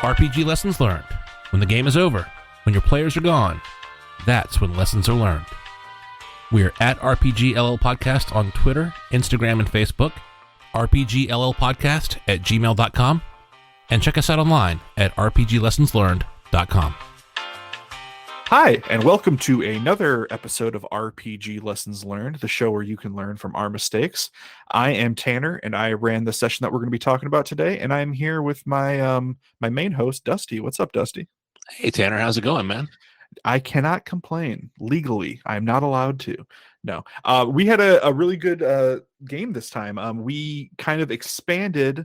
RPG lessons learned. When the game is over, when your players are gone, that's when lessons are learned. We're at RPGLL Podcast on Twitter, Instagram, and Facebook, rpgllpodcast@gmail.com, and check us out online at rpglessonslearned.com. Hi, and welcome to another episode of RPG Lessons Learned, the show where you can learn from our mistakes. I am Tanner, and I ran the session that we're going to be talking about today, and I'm here with my my main host, Dusty. What's up, Dusty? Hey, Tanner, how's it going, man? I cannot complain. Legally, I'm not allowed to. No. We had a really good game this time. We kind of expanded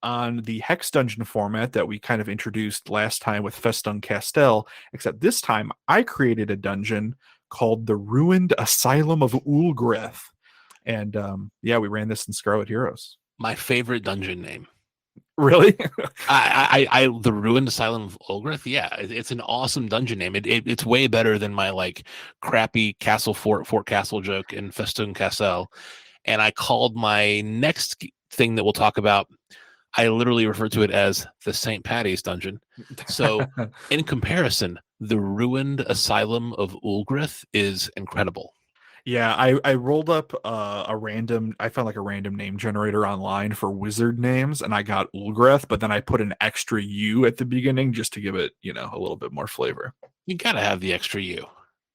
on the hex dungeon format that we kind of introduced last time with Festung Castel, except this time I created a dungeon called the Ruined Asylum of Uulgreth. And yeah, we ran this in Scarlet Heroes. My favorite dungeon name. Really? The Ruined Asylum of Uulgreth. Yeah, it's an awesome dungeon name. It's way better than my like crappy Castle Fort Castle joke in Festung Castel. And I called my next thing that we'll talk about, I literally refer to it as the St. Patty's dungeon. So in comparison, the Ruined Asylum of Uulgreth is incredible. Yeah, I rolled up I found like a random name generator online for wizard names, and I got Uulgreth, but then I put an extra U at the beginning just to give it, a little bit more flavor. You gotta have the extra U.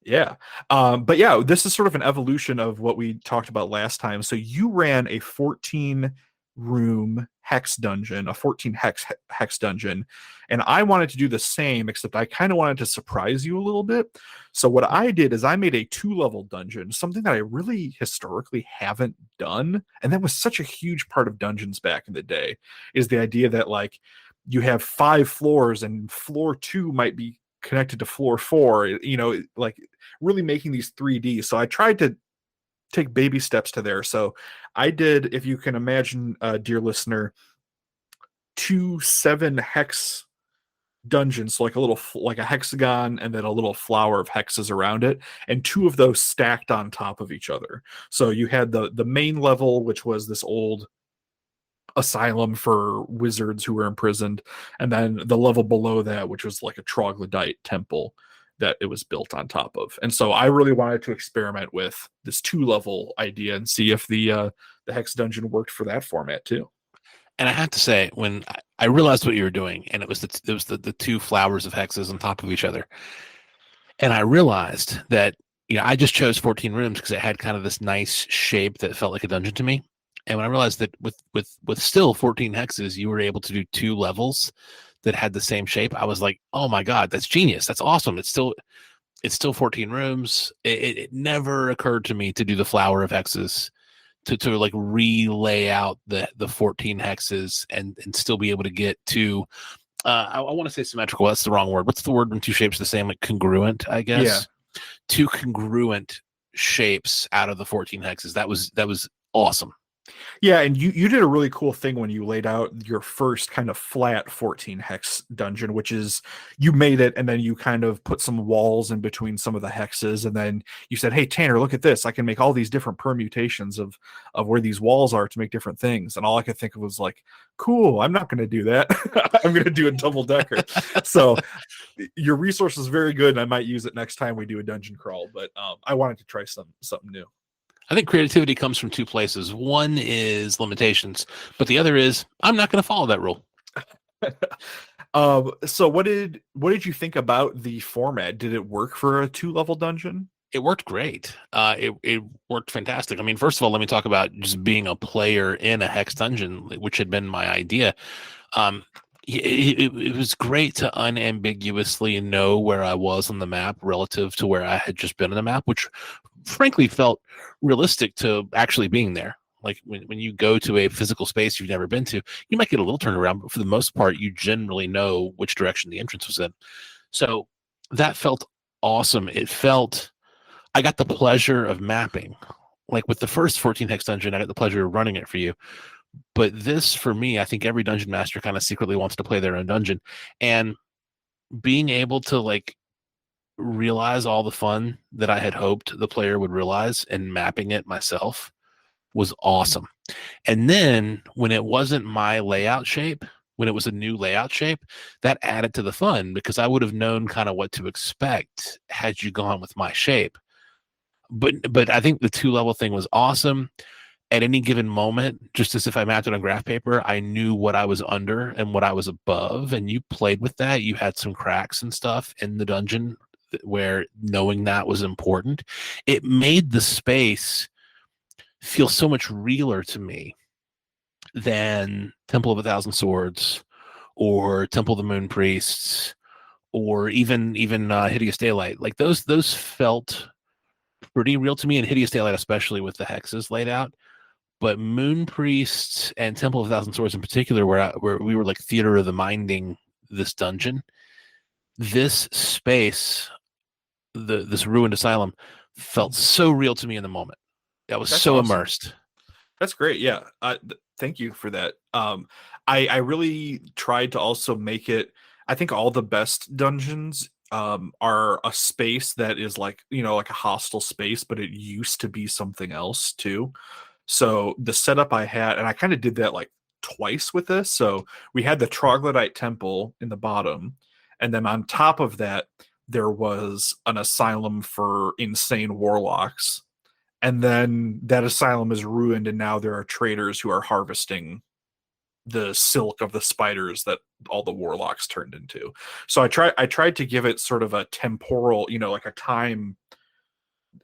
Yeah. But yeah, this is sort of an evolution of what we talked about last time. So you ran a 14 room hex dungeon, a 14 hex dungeon, and I wanted to do the same, except I kind of wanted to surprise you a little bit. So what I did is I made a 2-level dungeon, something that I really historically haven't done, and that was such a huge part of dungeons back in the day, is the idea that like you have 5 floors and floor 2 might be connected to floor 4, like really making these 3D. So I tried to take baby steps to there. So I did, if you can imagine, dear listener, 2 7-hex dungeons, so like a hexagon and then a little flower of hexes around it, and 2 of those stacked on top of each other. So you had the main level, which was this old asylum for wizards who were imprisoned, and then the level below that, which was like a troglodyte temple that it was built on top of. And so I really wanted to experiment with this 2-level idea and see if the hex dungeon worked for that format too. And I have to say, when I realized what you were doing, and it was the 2 flowers of hexes on top of each other, and I realized that I just chose 14 rooms because it had kind of this nice shape that felt like a dungeon to me. And when I realized that with still 14 hexes, you were able to do 2 levels that had the same shape, I was like, oh my God, that's genius. That's awesome. It's still 14 rooms. It never occurred to me to do the flower of hexes, to like relay out the 14 hexes and still be able to get to, I want to say symmetrical. That's the wrong word. What's the word when 2 shapes the same? Like congruent, I guess. Yeah. 2 congruent shapes out of the 14 hexes. That was awesome. Yeah, and you did a really cool thing when you laid out your first kind of flat 14 hex dungeon, which is you made it and then you kind of put some walls in between some of the hexes, and then you said, hey Tanner, look at this, I can make all these different permutations of where these walls are to make different things. And all I could think of was like, cool, I'm not going to do that. I'm going to do a double decker. So your resource is very good, and I might use it next time we do a dungeon crawl, but I wanted to try something new. I think creativity comes from 2 places. One is limitations, but the other is I'm not going to follow that rule. So what did you think about the format? Did it work for a 2-level dungeon? It worked great. It worked fantastic. I mean, first of all, let me talk about just being a player in a hex dungeon, which had been my idea. It was great to unambiguously know where I was on the map relative to where I had just been on the map, which frankly felt realistic to actually being there. Like when you go to a physical space you've never been to, you might get a little turnaround, but for the most part, you generally know which direction the entrance was in. So that felt awesome. I got the pleasure of mapping. Like with the first 14 hex dungeon, I got the pleasure of running it for you. But this, for me, I think every dungeon master kind of secretly wants to play their own dungeon. And being able to like realize all the fun that I had hoped the player would realize and mapping it myself was awesome. And then when it wasn't my layout shape, when it was a new layout shape, that added to the fun because I would have known kind of what to expect had you gone with my shape. But I think the 2 level thing was awesome. At any given moment, just as if I mapped it on graph paper, I knew what I was under and what I was above, and you played with that. You had some cracks and stuff in the dungeon where knowing that was important. It made the space feel so much realer to me than Temple of a Thousand Swords or Temple of the Moon Priests or even Hideous Daylight. Like those felt pretty real to me, and Hideous Daylight especially with the hexes laid out. But Moon Priests and Temple of a Thousand Swords in particular, where we were like theater of the minding this dungeon, this space, this ruined asylum, felt so real to me in the moment. I was That's so awesome. immersed. That's great. Yeah. Thank you for that. I really tried to also make it. I think all the best dungeons are a space that is like, like a hostile space, but it used to be something else too. So the setup I had, and I kind of did that like twice with this. So we had the troglodyte temple in the bottom, and then on top of that, there was an asylum for insane warlocks. And then that asylum is ruined, and now there are traders who are harvesting the silk of the spiders that all the warlocks turned into. So I tried to give it sort of a temporal, like a time.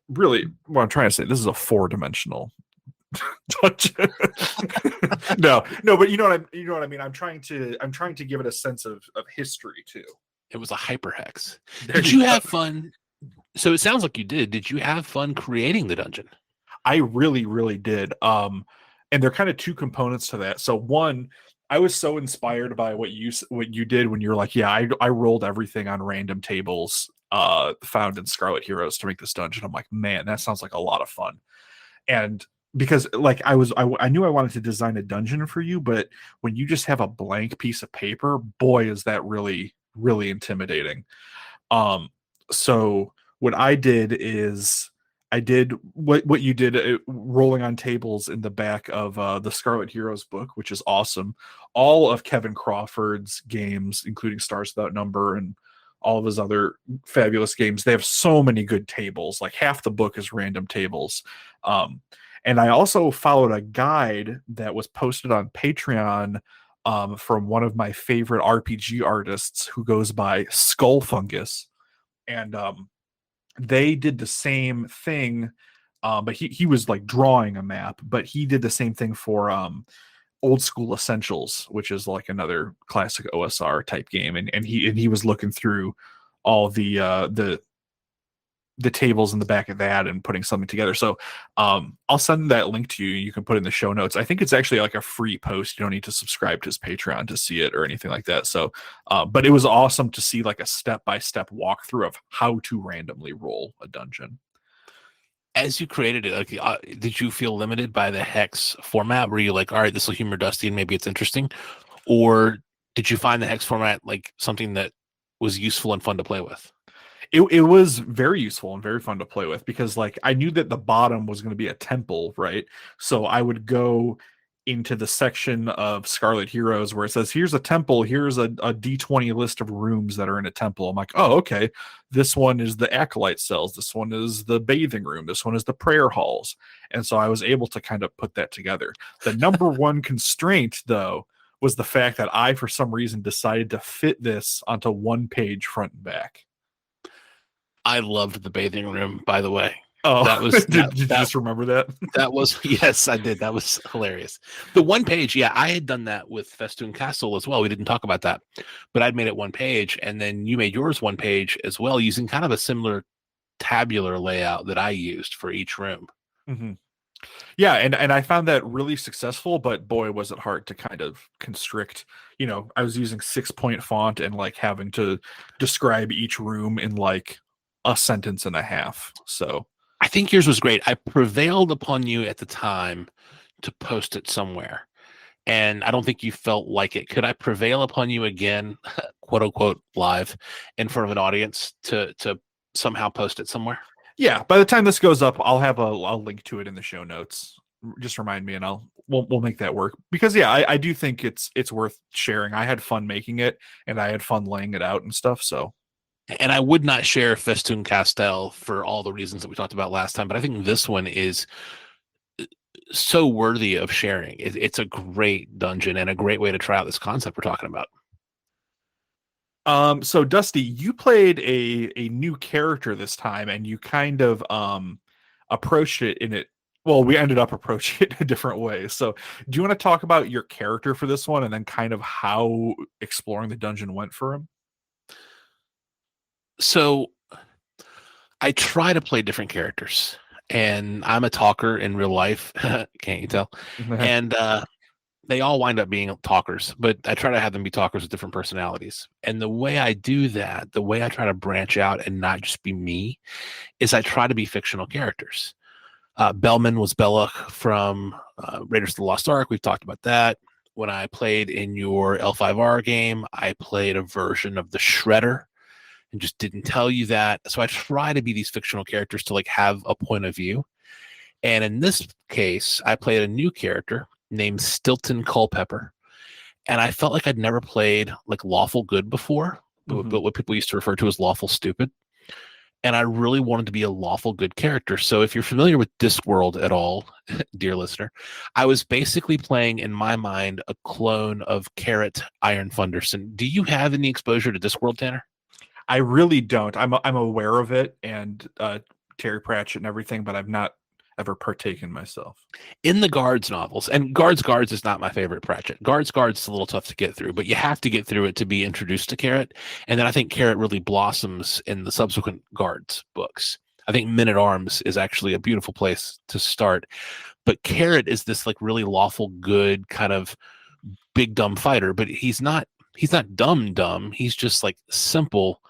Really, what I'm trying to say, this is a 4-dimensional dungeon. no, but you know what I mean. I'm trying to give it a sense of history too. It was a hyperhex. There Did you go. have fun? So it sounds like you did. Did you have fun creating the dungeon? I really, really did. And there are kind of 2 components to that. So one, I was so inspired by what you did when you were like, yeah, I rolled everything on random tables found in Scarlet Heroes to make this dungeon. I'm like, man, that sounds like a lot of fun. And because like I knew I wanted to design a dungeon for you, but when you just have a blank piece of paper, boy, is that really, really intimidating. So what I did is I did what you did, rolling on tables in the back of the Scarlet Heroes book, which is awesome. All of Kevin Crawford's games, including Stars Without Number and all of his other fabulous games, they have so many good tables. Like half the book is random tables. And I also followed a guide that was posted on Patreon from one of my favorite RPG artists who goes by Skull Fungus. And they did the same thing, but he was like drawing a map, but he did the same thing for Old School Essentials, which is like another classic OSR type game, and he was looking through all the tables in the back of that and putting something together. So I'll send that link to you. You can put it in the show notes. I think it's actually like a free post. You don't need to subscribe to his Patreon to see it or anything like that. So, but it was awesome to see like a step-by-step walkthrough of how to randomly roll a dungeon. As you created it, like, did you feel limited by the hex format? Were you like, all right, this will humor Dusty and maybe it's interesting? Or did you find the hex format like something that was useful and fun to play with? It was very useful and very fun to play with because like I knew that the bottom was going to be a temple, right? So I would go into the section of Scarlet Heroes where it says, here's a temple, here's a D20 list of rooms that are in a temple. I'm like, oh, okay. This one is the acolyte cells. This one is the bathing room. This one is the prayer halls. And so I was able to kind of put that together. The number one constraint, though, was the fact that I, for some reason, decided to fit this onto one page front and back. I loved the bathing room, by the way. Oh, that was did you just remember that? That was, yes, I did. That was hilarious. The one page, yeah, I had done that with Festoon Castle as well. We didn't talk about that, but I'd made it one page, and then you made yours one page as well, using kind of a similar tabular layout that I used for each room. Mm-hmm. Yeah, and I found that really successful, but boy, was it hard to kind of constrict. I was using 6-point font and like having to describe each room in like a sentence and a half. So I think yours was great. I prevailed upon you at the time to post it somewhere, and I don't think you felt like it. Could I prevail upon you again, quote unquote, live in front of an audience to somehow post it somewhere? Yeah, by the time this goes up, I'll have a link to it in the show notes. Just remind me, and I'll we'll make that work because yeah, I do think it's worth sharing. I had fun making it, and I had fun laying it out and stuff. So And I would not share Festoon Castel for all the reasons that we talked about last time, but I think this one is so worthy of sharing. It's a great dungeon and a great way to try out this concept we're talking about. so Dusty, you played a new character this time, and you kind of approached it in it. Well, we ended up approaching it in a different way. So, do you want to talk about your character for this one, and then kind of how exploring the dungeon went for him? So I try to play different characters, and I'm a talker in real life. Can't you tell? And they all wind up being talkers, but I try to have them be talkers with different personalities. And the way I do that, the way I try to branch out and not just be me, is I try to be fictional characters. Bellman was Belloc from Raiders of the Lost Ark. We've talked about that. When I played in your L5R game, I played a version of the Shredder and just didn't tell you that. So I try to be these fictional characters to like have a point of view. And in this case, I played a new character named Stilton Culpepper. And I felt like I'd never played like lawful good before, but what people used to refer to as lawful stupid. And I really wanted to be a lawful good character. So if you're familiar with Discworld at all, dear listener, I was basically playing in my mind a clone of Carrot Iron Thunderson. Do you have any exposure to Discworld, Tanner? I really don't. I'm aware of it and Terry Pratchett and everything, but I've not ever partaken myself. In the Guards novels, and Guards is not my favorite Pratchett. Guards is a little tough to get through, but you have to get through it to be introduced to Carrot. And then I think Carrot really blossoms in the subsequent Guards books. I think Men at Arms is actually a beautiful place to start. But Carrot is this like really lawful, good kind of big dumb fighter, but he's not dumb. He's just like simple,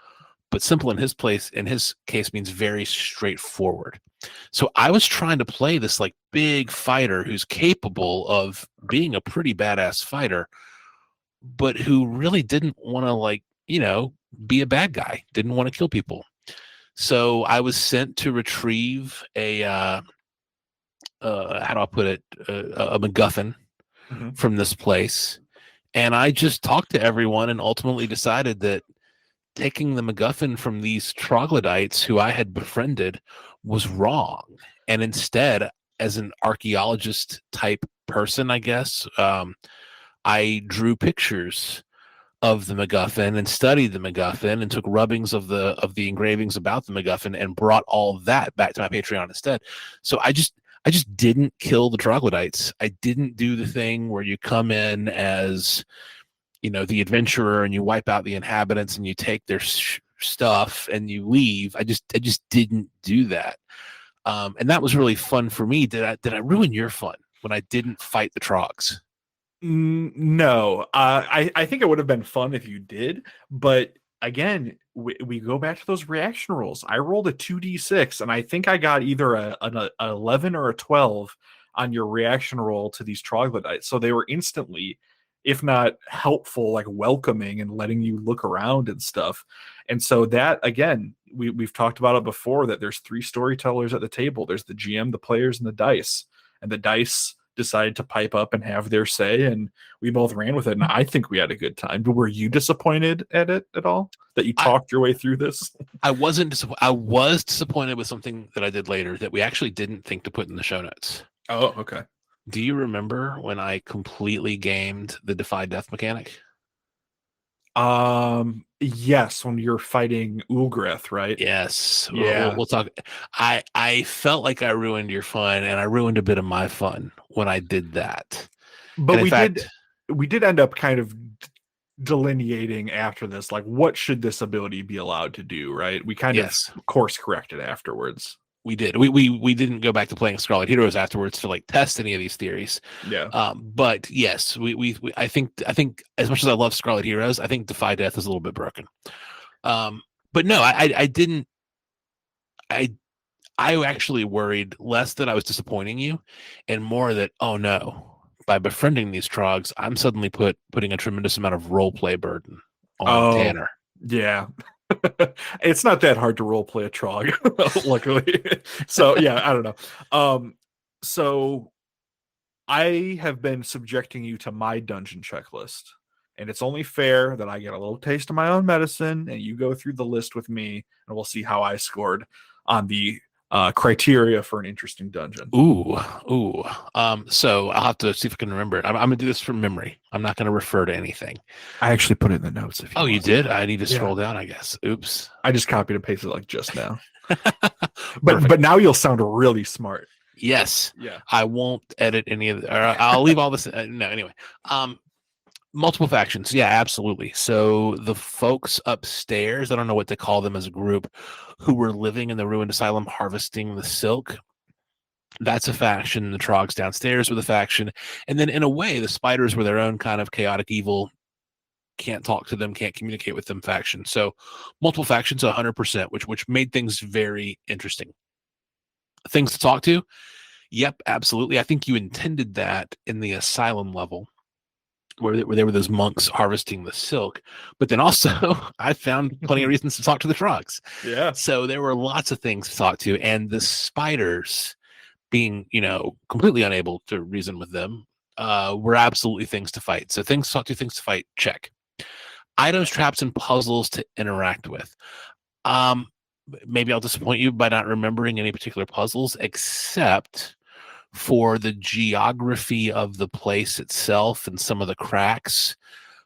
but simple in his case means very straightforward. So I was trying to play this like big fighter who's capable of being a pretty badass fighter, but who really didn't want to like, be a bad guy, didn't want to kill people. So I was sent to retrieve a, how do I put it, a MacGuffin from this place. And I just talked to everyone and ultimately decided that taking the MacGuffin from these troglodytes who I had befriended was wrong. And instead, as an archaeologist type person, I guess, I drew pictures of the MacGuffin and studied the MacGuffin and took rubbings of the engravings about the MacGuffin and brought all of that back to my Patreon instead. So I just didn't kill the troglodytes. I didn't do the thing where you come in as the adventurer and you wipe out the inhabitants and you take their stuff and you leave. I just didn't do that. And that was really fun for me. Did I ruin your fun when I didn't fight the trogs? No, I think it would have been fun if you did, but again, we go back to those reaction rolls. I rolled a 2d6 and I think I got either an 11 or a 12 on your reaction roll to these troglodytes. So they were instantly, if not helpful, like welcoming and letting you look around and stuff. And so that, again, we've talked about it before, that there's three storytellers at the table. There's the GM, the players, and the dice. And the dice decided to pipe up and have their say, and we both ran with it. And I think we had a good time. But were you disappointed at it at all? That you talked your way through this? I wasn't disappointed. I was disappointed with something that I did later that we actually didn't think to put in the show notes. Oh, okay. Do you remember when I completely gamed the Defy Death mechanic? Yes, when you're fighting Uulgreth, right? Yes. Yeah. We'll talk. I felt like I ruined your fun, and I ruined a bit of my fun when I did that. But we did end up kind of delineating after this, like, what should this ability be allowed to do, right? We kind of course corrected afterwards. We did. We didn't go back to playing Scarlet Heroes afterwards to like test any of these theories. Yeah. But yes, I think as much as I love Scarlet Heroes, I think Defy Death is a little bit broken. But no, I didn't. I actually worried less that I was disappointing you, and more that, oh no, by befriending these trogs, I'm suddenly putting a tremendous amount of role play burden on Tanner. Yeah. It's not that hard to role play a trog, luckily. So yeah, I don't know. So I have been subjecting you to my dungeon checklist, and it's only fair that I get a little taste of my own medicine, and you go through the list with me, and we'll see how I scored on the criteria for an interesting dungeon. Ooh. So I'll have to see if I can remember it. I'm gonna do this from memory. I'm not gonna refer to anything. I actually put it in the notes. If you Oh, you want. did? I need to Yeah. scroll down, I guess. Oops. I just copied and pasted it like just now. Perfect. But now you'll sound really smart. Yes. Yeah. I won't edit any of the, or I'll leave all this. No, anyway. Multiple factions. Yeah, absolutely. So the folks upstairs, I don't know what to call them as a group, who were living in the ruined asylum harvesting the silk. That's a faction. The Trogs downstairs were the faction. And then in a way, the spiders were their own kind of chaotic evil, can't talk to them, can't communicate with them faction. So multiple factions, 100%, which made things very interesting. Things to talk to? Yep, absolutely. I think you intended that in the asylum level, where there were those monks harvesting the silk. But then also, I found plenty of reasons to talk to the Trogs. Yeah. So there were lots of things to talk to, and the spiders, being completely unable to reason with them, were absolutely things to fight. So things to talk to, things to fight, check. Items, traps, and puzzles to interact with. Maybe I'll disappoint you by not remembering any particular puzzles, except for the geography of the place itself and some of the cracks,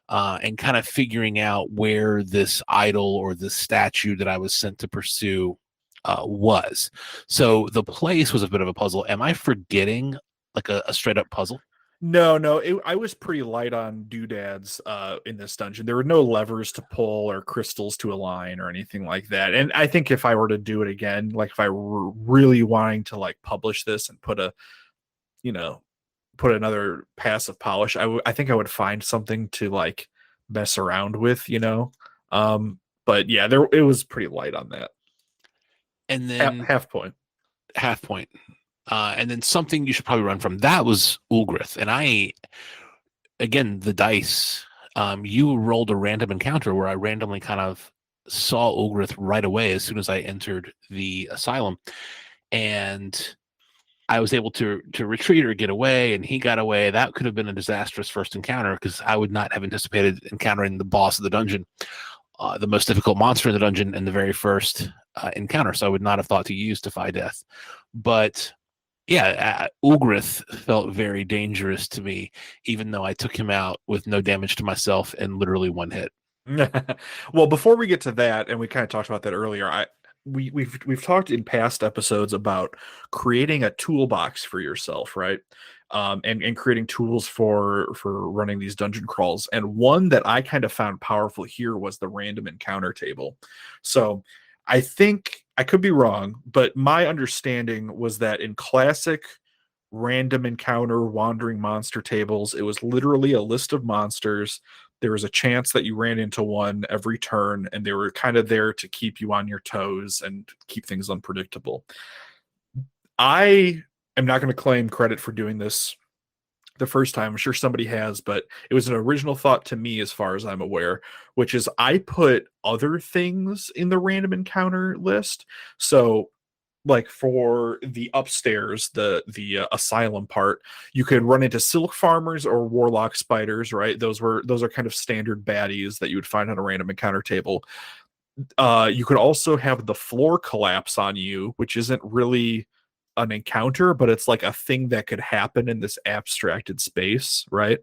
and kind of figuring out where this idol or this statue that I was sent to pursue was. So the place was a bit of a puzzle. Am I forgetting like a straight up puzzle? No, I was pretty light on doodads in this dungeon. There were no levers to pull or crystals to align or anything like that. And I think if I were to do it again, like if I were really wanting to like publish this and put another pass of polish, I think I would find something to like mess around with, But yeah, it was pretty light on that. And then half point. And then something you should probably run from that was Uulgreth. And again, the dice, you rolled a random encounter where I randomly kind of saw Uulgreth right away as soon as I entered the asylum. And I was able to retreat or get away, and he got away. That could have been a disastrous first encounter because I would not have anticipated encountering the boss of the dungeon, the most difficult monster in the dungeon in the very first encounter. So I would not have thought to use Defy Death. But yeah, Uulgreth felt very dangerous to me, even though I took him out with no damage to myself and literally one hit. Well, before we get to that, and we kind of talked about that earlier, we've talked in past episodes about creating a toolbox for yourself, right? And creating tools for running these dungeon crawls. And one that I kind of found powerful here was the random encounter table. So I think I could be wrong, but my understanding was that in classic random encounter wandering monster tables, it was literally a list of monsters. There was a chance that you ran into one every turn, and they were kind of there to keep you on your toes and keep things unpredictable. I am not going to claim credit for doing this the first time. I'm sure somebody has, but it was an original thought to me as far as I'm aware, which is I put other things in the random encounter list. So like for the upstairs, the asylum part, you could run into silk farmers or warlock spiders, right? Those are kind of standard baddies that you would find on a random encounter table. You could also have the floor collapse on you, which isn't really an encounter, but it's like a thing that could happen in this abstracted space, right?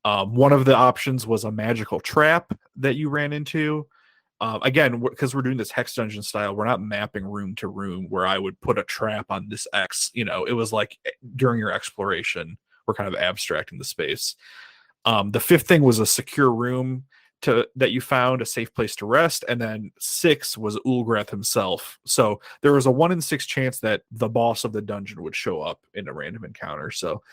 One of the options was a magical trap that you ran into. Again, because we're doing this hex dungeon style, we're not mapping room to room where I would put a trap on this X. It was like during your exploration, we're kind of abstracting the space. The fifth thing was a secure room that you found, a safe place to rest, and then 6 was Uulgreth himself. So there was a 1 in 6 chance that the boss of the dungeon would show up in a random encounter. So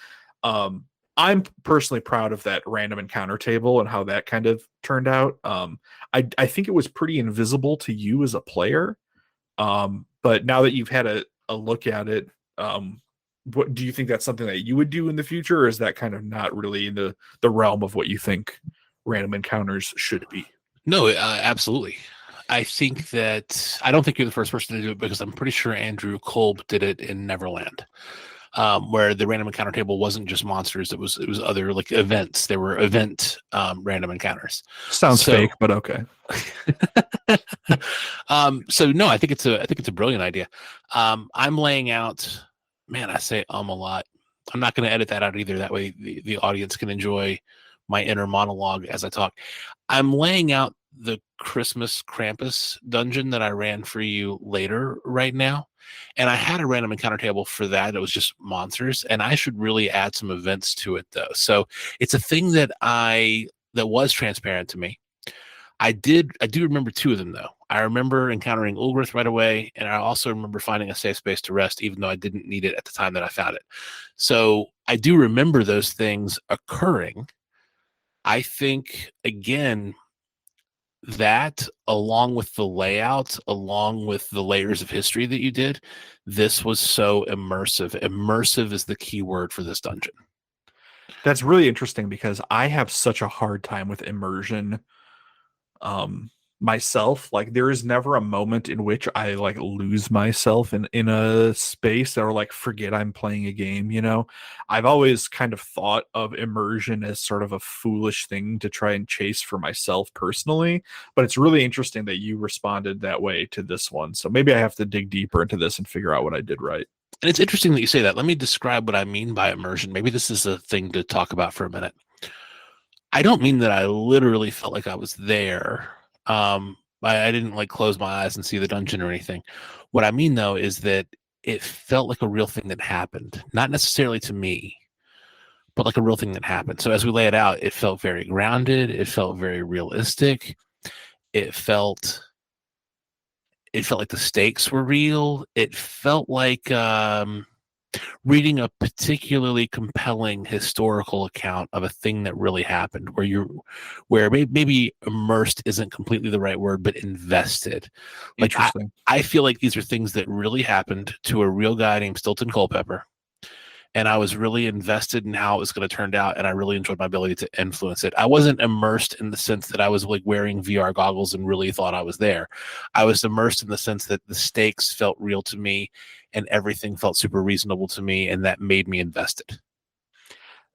I'm personally proud of that random encounter table and how that kind of turned out. I think it was pretty invisible to you as a player, but now that you've had a look at it, what do you think that's something that you would do in the future, or is that kind of not really in the realm of what you think random encounters should be? No, absolutely. I think that I don't think you're the first person to do it because I'm pretty sure Andrew Kolb did it in Neverland. where the random encounter table wasn't just monsters; it was other like events. There were event random encounters. Sounds So fake, but okay. so no, I think it's a brilliant idea. I'm laying out, man, I say a lot. I'm not going to edit that out either. That way the audience can enjoy my inner monologue as I talk. I'm laying out the Christmas Krampus dungeon that I ran for you later right now. And I had a random encounter table for that. It was just monsters. And I should really add some events to it though. So it's a thing that was transparent to me. I do remember two of them though. I remember encountering Uulgreth right away, and I also remember finding a safe space to rest, even though I didn't need it at the time that I found it. So I do remember those things occurring. I think again that along with the layout, along with the layers of history that you did, this was so immersive. Immersive is the key word for this dungeon. That's really interesting because I have such a hard time with immersion myself. Like there is never a moment in which I like lose myself in a space or like forget I'm playing a game, you know. I've always kind of thought of immersion as sort of a foolish thing to try and chase for myself personally, but it's really interesting that you responded that way to this one. So maybe I have to dig deeper into this and figure out what I did right. And it's interesting that you say that. Let me describe what I mean by immersion. Maybe this is a thing to talk about for a minute. I don't mean that I literally felt like I was there. I didn't like close my eyes and see the dungeon or anything. What I mean though is that it felt like a real thing that happened, not necessarily to me, but like a real thing that happened. So as we lay it out, it felt very grounded. It felt very realistic. It felt like the stakes were real. It felt like reading a particularly compelling historical account of a thing that really happened, where maybe immersed isn't completely the right word, but invested. Like Interesting. I feel like these are things that really happened to a real guy named Stilton Culpepper, and I was really invested in how it was going to turn out, and I really enjoyed my ability to influence it. I wasn't immersed in the sense that I was like wearing VR goggles and really thought I was there. I was immersed in the sense that the stakes felt real to me and everything felt super reasonable to me, and that made me invested.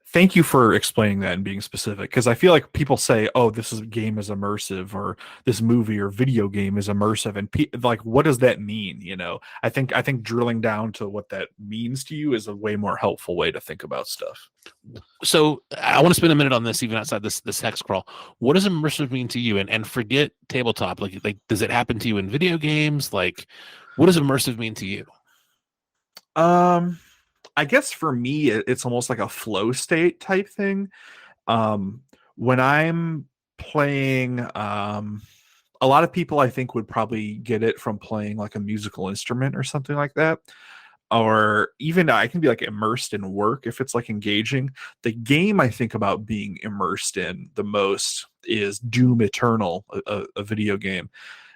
Thank you for explaining that and being specific because I feel like people say, "Oh, game is immersive," or "This movie or video game is immersive," and like, what does that mean? You know, I think drilling down to what that means to you is a way more helpful way to think about stuff. So I want to spend a minute on this, even outside this hex crawl. What does immersive mean to you? And forget tabletop. Like does it happen to you in video games? Like, what does immersive mean to you? Um, I guess for me, it's almost like a flow state type thing. Um, when I'm playing, a lot of people I think would probably get it from playing like a musical instrument or something like that. Or even I can be like immersed in work if it's like engaging. The game I think about being immersed in the most is Doom Eternal, a video game.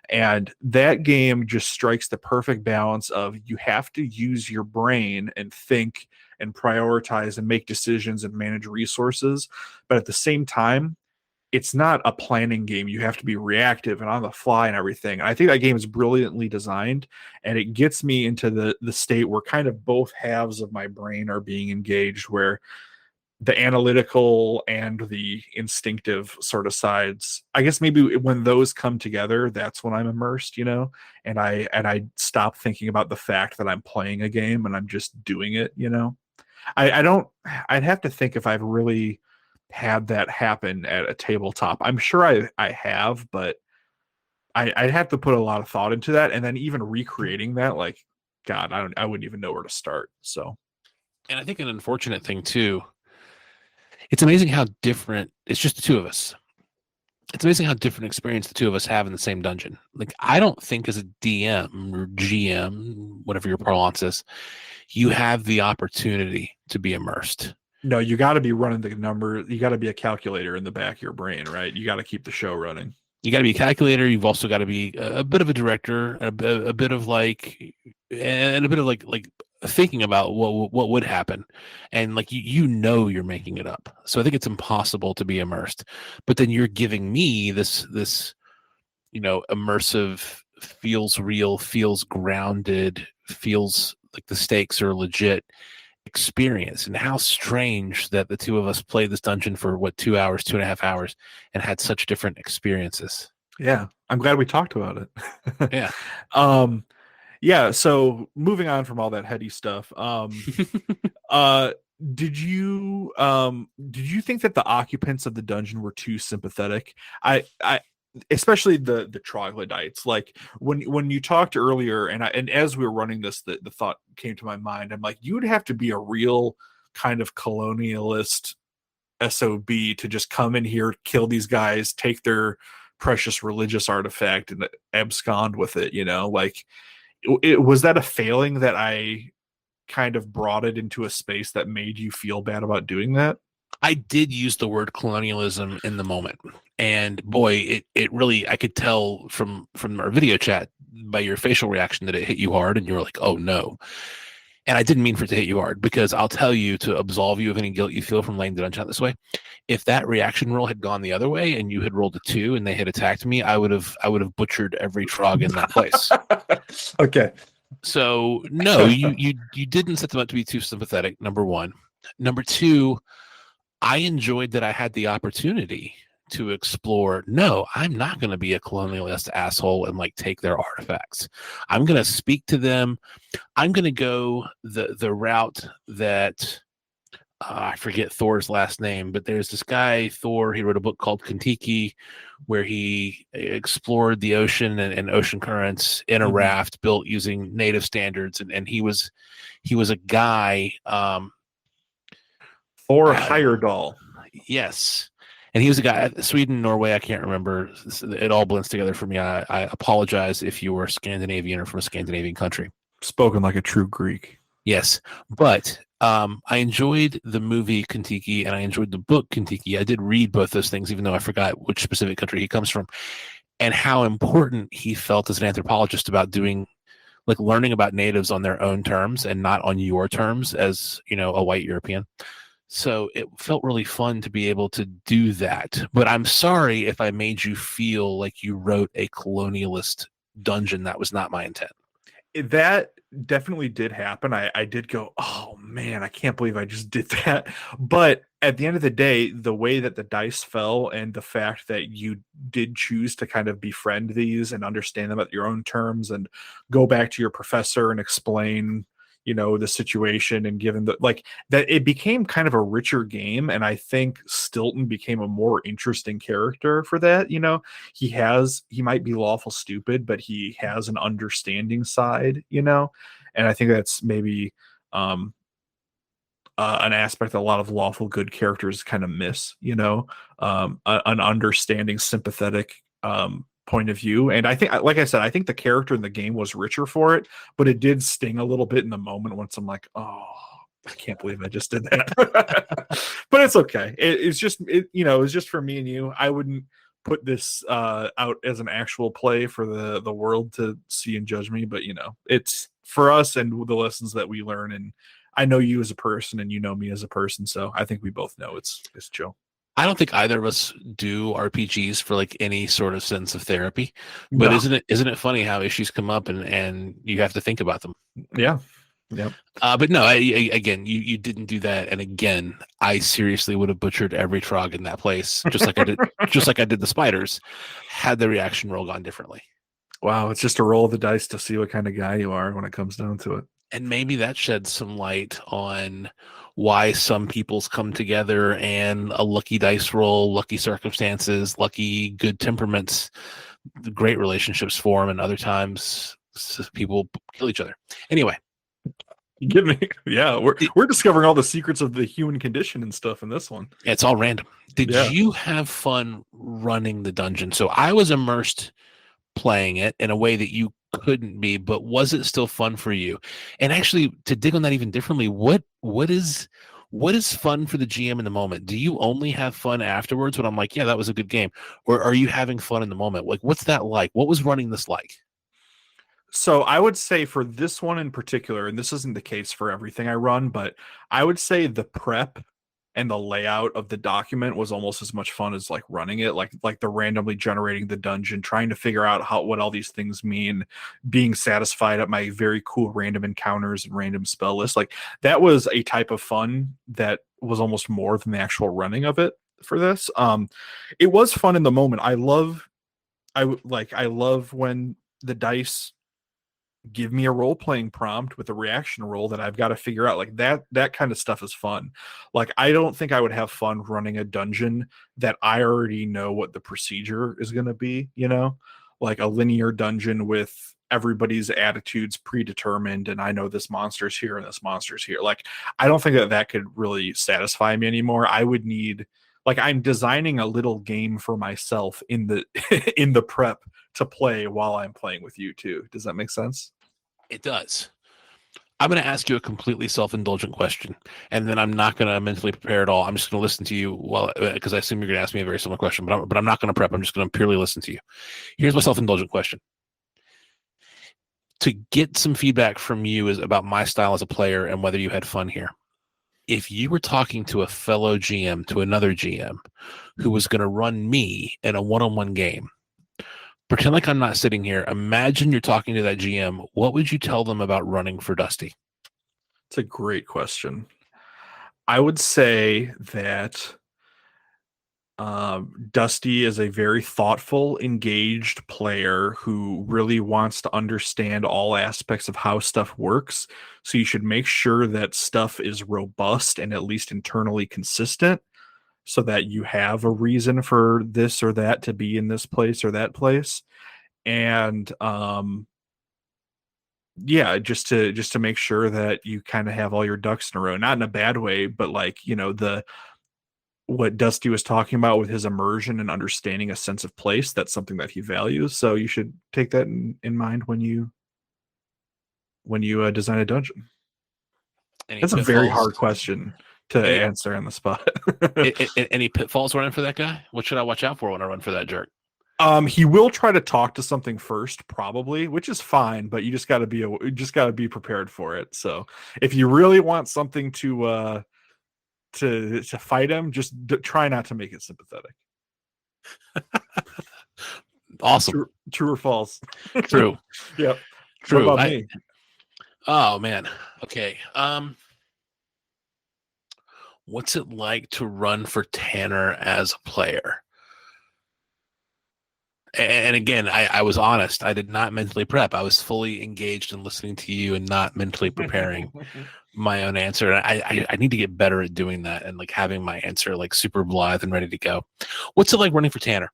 And that game just strikes the perfect balance of you have to use your brain and think and prioritize and make decisions and manage resources. But at the same time, it's not a planning game. You have to be reactive and on the fly and everything. And I think that game is brilliantly designed and it gets me into the state where kind of both halves of my brain are being engaged, where the analytical and the instinctive sort of sides, I guess maybe when those come together, that's when I'm immersed, you know, and I stop thinking about the fact that I'm playing a game and I'm just doing it, you know. I don't, I'd have to think if I've really had that happen at a tabletop. I'm sure I have, but I'd have to put a lot of thought into that, and then even recreating that, like, God, I wouldn't even know where to start. So And I think an unfortunate thing too, it's amazing how different it's just the two of us. It's amazing how different experience the two of us have in the same dungeon. Like I don't think as a DM or GM, whatever your parlance is, you have the opportunity to be immersed. no, you got to be running the number. You got to be a calculator in the back of your brain, right? You got to keep the show running. You got to be a calculator. You've also got to be a bit of a director, a bit of like, and a bit of like thinking about what would happen, and like you know you're making it up. So I think it's impossible to be immersed. But then you're giving me this immersive, feels real, feels grounded, feels like the stakes are legit, experience, and how strange that the two of us played this dungeon for what, 2 hours, 2.5 hours, and had such different experiences. Yeah, I'm glad we talked about it. Yeah. um, yeah. So moving on from all that heady stuff, uh, did you think that the occupants of the dungeon were too sympathetic? I especially the troglodytes. Like when you talked earlier, and as we were running this, the thought came to my mind. I'm like, you would have to be a real kind of colonialist SOB to just come in here, kill these guys, take their precious religious artifact, and abscond with it. Like, was that a failing that I kind of brought it into a space that made you feel bad about doing that? I did use the word colonialism in the moment, and boy, it really, I could tell from our video chat by your facial reaction that it hit you hard, and you were like, "Oh no." And I didn't mean for it to hit you hard, because I'll tell you, to absolve you of any guilt you feel from laying the dungeon this way, if that reaction roll had gone the other way and you had rolled a 2 and they had attacked me, I would have butchered every trog in that place. Okay. So no, you didn't set them up to be too sympathetic, number one. Number two, I enjoyed that I had the opportunity to explore. No, I'm not going to be a colonialist asshole and like take their artifacts. I'm going to speak to them. I'm going to go the route that I forget Thor's last name, but there's this guy Thor. He wrote a book called Kentucky, where he explored the ocean and ocean currents in a raft built using native standards, and he was a guy. Thor Heyerdahl. Yes. And he was a guy, Sweden, Norway, I can't remember. It all blends together for me. I apologize if you were Scandinavian or from a Scandinavian country. Spoken like a true Greek. Yes. But I enjoyed the movie Kentucky and I enjoyed the book Kentucky. I did read both those things, even though I forgot which specific country he comes from, and how important he felt as an anthropologist about doing, like, learning about natives on their own terms and not on your terms as, a white European. So it felt really fun to be able to do that. But I'm sorry if I made you feel like you wrote a colonialist dungeon. That was not my intent. That definitely did happen. I did go, oh man, I can't believe I just did that. But at the end of the day, the way that the dice fell and the fact that you did choose to kind of befriend these and understand them at your own terms and go back to your professor and explain, the situation, and given the, like, that, it became kind of a richer game. And I think Stilton became a more interesting character for that. He might be lawful stupid, but he has an understanding side, and I think that's maybe an aspect that a lot of lawful good characters kind of miss, an understanding, sympathetic point of view. And I think, like I said, I think the character in the game was richer for it, but it did sting a little bit in the moment once I'm like, oh, I can't believe I just did that. But it's okay. It's just for me and you. I wouldn't put this out as an actual play for the world to see and judge me, but it's for us and the lessons that we learn. And I know you as a person and you know me as a person, so I think we both know it's chill. I don't think either of us do RPGs for like any sort of sense of therapy, but No. isn't it funny how issues come up and you have to think about them? Yeah. Yep. But no, again, you didn't do that, and again, I seriously would have butchered every trog in that place, just like I did, just like I did the spiders, had the reaction roll gone differently. Wow, it's just a roll of the dice to see what kind of guy you are when it comes down to it. And maybe that sheds some light on why some peoples come together and a lucky dice roll, lucky circumstances, lucky good temperaments, great relationships form, and other times people kill each other. Anyway. You get me? Yeah, we're discovering all the secrets of the human condition and stuff in this one. It's all random. Did you have fun running the dungeon? So I was immersed playing it in a way that you couldn't be, but was it still fun for you? And actually, to dig on that even differently, what is fun for the GM in the moment? Do you only have fun afterwards when I'm like, yeah, that was a good game? Or are you having fun in the moment? Like, what's that like? What was running this like? So I would say for this one in particular, and this isn't the case for everything I run, but I would say the prep and the layout of the document was almost as much fun as like running it, like the randomly generating the dungeon, trying to figure out what all these things mean, being satisfied at my very cool random encounters and random spell lists. Like that was a type of fun that was almost more than the actual running of it for this. It was fun in the moment. I love when the dice give me a role-playing prompt with a reaction roll that I've got to figure out. Like that kind of stuff is fun. Like I don't think I would have fun running a dungeon that I already know what the procedure is going to be, like a linear dungeon with everybody's attitudes predetermined and I know this monster's here and this monster's here. Like I don't think that could really satisfy me anymore. I would need, like, I'm designing a little game for myself in the in the prep to play while I'm playing with you too. Does that make sense? It does. I'm going to ask you a completely self-indulgent question, and then I'm not going to mentally prepare at all. I'm just going to listen to you because I assume you're going to ask me a very similar question, but I'm not going to prep. I'm just going to purely listen to you. Here's my self-indulgent question. To get some feedback from you is about my style as a player and whether you had fun here. If you were talking to a fellow GM, to another GM, who was going to run me in a one-on-one game, pretend like I'm not sitting here. Imagine you're talking to that GM. What would you tell them about running for Dusty? It's a great question. I would say that Dusty is a very thoughtful, engaged player who really wants to understand all aspects of how stuff works. So you should make sure that stuff is robust and at least internally consistent so that you have a reason for this or that to be in this place or that place. And yeah, just to make sure that you kind of have all your ducks in a row, not in a bad way, but like, what Dusty was talking about with his immersion and understanding a sense of place, that's something that he values. So you should take that in mind when you design a dungeon. That's a very hard question to answer on the spot. Any pitfalls running for that guy? What should I watch out for when I run for that jerk? He will try to talk to something first, probably, which is fine, but you just got to be prepared for it. So if you really want something to fight him, just try not to make it sympathetic. Awesome. True or false? True. Yep. True. What about me? Oh man. Okay. What's it like to run for Tanner as a player? And again, I was honest. I did not mentally prep. I was fully engaged in listening to you and not mentally preparing my own answer. And I need to get better at doing that and like having my answer like super blithe and ready to go. What's it like running for Tanner?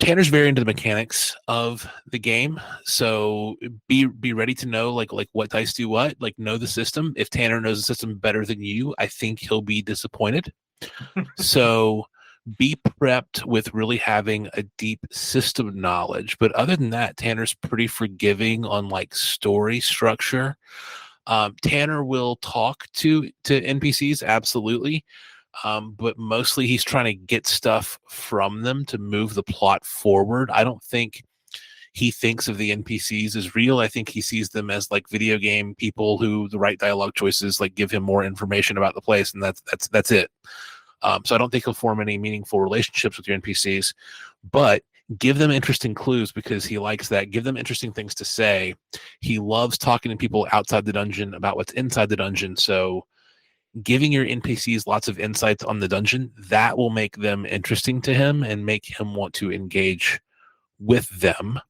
Tanner's very into the mechanics of the game, so be ready to know like what dice do what. Like know the system. If Tanner knows the system better than you, I think he'll be disappointed. So be prepped with really having a deep system knowledge. But other than that, Tanner's pretty forgiving on like story structure. Tanner will talk to NPCs, absolutely. But mostly he's trying to get stuff from them to move the plot forward. I don't think he thinks of the NPCs as real. I think he sees them as like video game people who the right dialogue choices like give him more information about the place, and that's it. So I don't think he'll form any meaningful relationships with your NPCs, but give them interesting clues because he likes that. Give them interesting things to say. He loves talking to people outside the dungeon about what's inside the dungeon. So giving your NPCs lots of insights on the dungeon, that will make them interesting to him and make him want to engage with them.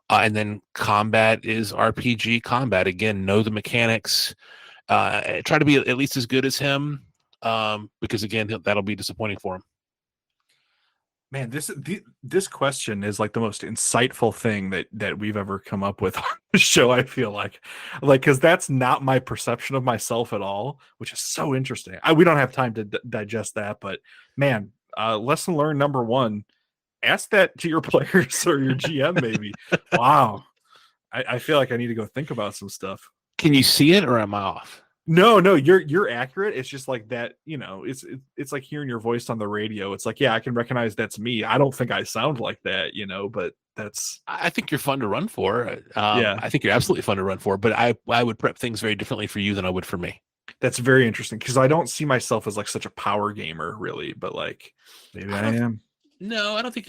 And then combat is RPG combat. Again, know the mechanics. Try to be at least as good as him. Because again, that'll be disappointing for him. Man, this question is like the most insightful thing that we've ever come up with on the show. I feel like because that's not my perception of myself at all, which is so interesting. We don't have time to digest that, but man, lesson learned number one: ask that to your players or your GM. Maybe. Wow, I feel like I need to go think about some stuff. Can you see it, or am I off? No, you're accurate. It's just like that, it's like hearing your voice on the radio. It's like, yeah, I can recognize that's me. I don't think I sound like that, but I think you're fun to run for. Yeah. I think you're absolutely fun to run for, but I would prep things very differently for you than I would for me. That's very interesting because I don't see myself as like such a power gamer really, but like maybe I I don't. am. No, I don't think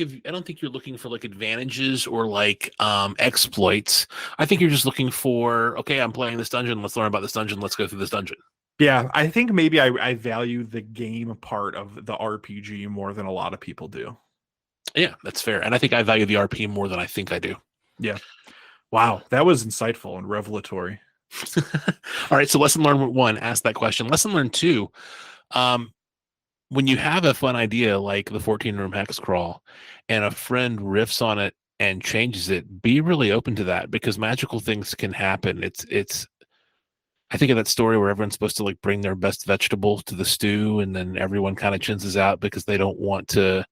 you're looking for like advantages or like exploits. I think you're just looking for, okay, I'm playing this dungeon. Let's learn about this dungeon. Let's go through this dungeon. Yeah, I think maybe I value the game part of the RPG more than a lot of people do. Yeah, that's fair. And I think I value the RP more than I think I do. Yeah. Wow, that was insightful and revelatory. All right, so lesson learned one, ask that question. Lesson learned two, um, when you have a fun idea like the 14 room hex crawl and a friend riffs on it and changes it, be really open to that because magical things can happen. It's I think of that story where everyone's supposed to like bring their best vegetable to the stew and then everyone kind of chinses out because they don't want to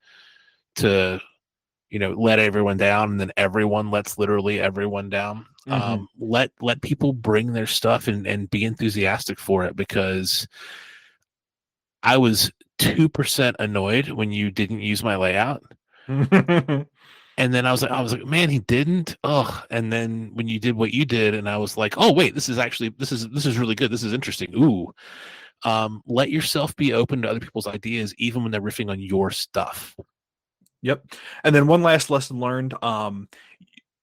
let everyone down, and then everyone lets literally everyone down. Mm-hmm. Let people bring their stuff and be enthusiastic for it, because I was 2% annoyed when you didn't use my layout. And then I was like, man, he didn't. Ugh. And then when you did what you did, and I was like, oh wait, this is really good. This is interesting. Ooh. Let yourself be open to other people's ideas, even when they're riffing on your stuff. Yep. And then one last lesson learned.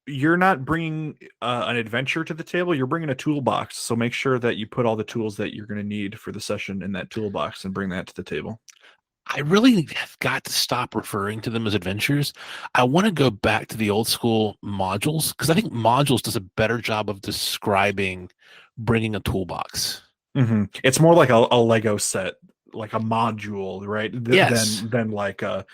You're not bringing an adventure to the table. You're bringing a toolbox. So make sure that you put all the tools that you're going to need for the session in that toolbox and bring that to the table. I really have got to stop referring to them as adventures. I want to go back to the old school modules, because I think modules does a better job of describing bringing a toolbox. Mm-hmm. It's more like a Lego set, like a module, right? Yes. Than like a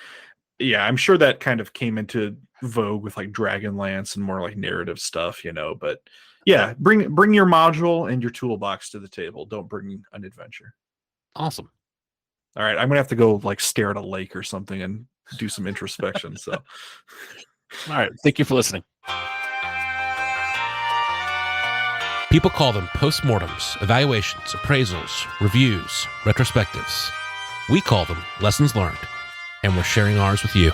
yeah. I'm sure that kind of came into vogue with like Dragonlance and more like narrative stuff, But yeah, bring your module and your toolbox to the table. Don't bring an adventure. Awesome. All right, I'm gonna have to go like stare at a lake or something and do some introspection. So, All right. Thank you for listening. People call them postmortems, evaluations, appraisals, reviews, retrospectives. We call them lessons learned, and we're sharing ours with you.